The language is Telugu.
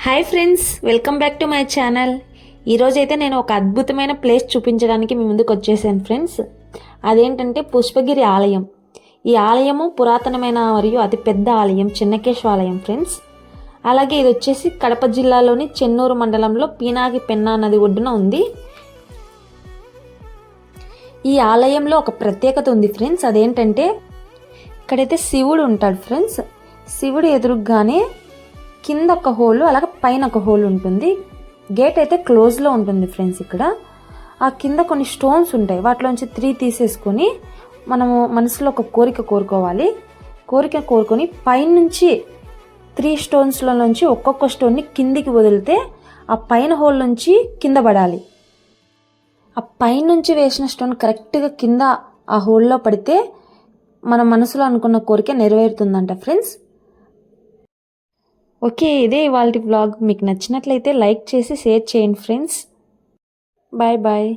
Hi friends, welcome back to my channel. ఈరోజైతే నేను ఒక అద్భుతమైన ప్లేస్ చూపించడానికి మీ ముందుకు వచ్చేసాను ఫ్రెండ్స్. అదేంటంటే పుష్పగిరి ఆలయం. ఈ ఆలయము పురాతనమైన మరియు అతి పెద్ద ఆలయం, చెన్నకేశ్వర ఆలయం ఫ్రెండ్స్. అలాగే ఇది వచ్చేసి కడప జిల్లాలోని చెన్నూరు మండలంలో పీనాగి పెన్నా నది ఒడ్డున ఉంది. ఈ ఆలయంలో ఒక ప్రత్యేకత ఉంది ఫ్రెండ్స్. అదేంటంటే ఇక్కడైతే శివుడు ఉంటాడు ఫ్రెండ్స్. శివుడు ఎదురుగానే కింద ఒక హోల్, అలాగే పైన ఒక హోల్ ఉంటుంది. గేట్ అయితే క్లోజ్లో ఉంటుంది ఫ్రెండ్స్. ఇక్కడ ఆ కింద కొన్ని స్టోన్స్ ఉంటాయి. వాటిలోంచి 3 తీసేసుకొని మనము మనసులో ఒక కోరిక కోరుకోవాలి. కోరిక కోరుకొని పైనుంచి 3 స్టోన్స్లో నుంచి ఒక్కొక్క స్టోన్ని కిందికి వదిలితే ఆ పైన హోల్ నుంచి కింద పడాలి. ఆ పైనుంచి వేసిన స్టోన్ కరెక్ట్గా కింద ఆ హోల్లో పడితే మన మనసులో అనుకున్న కోరిక నెరవేరుతుందంట ఫ్రెండ్స్. ఓకే, ఇదే ఇవాల్టి వ్లాగ్. మీకు నచ్చినట్లయితే లైక్ చేసి షేర్ చేయండి ఫ్రెండ్స్. Bye bye.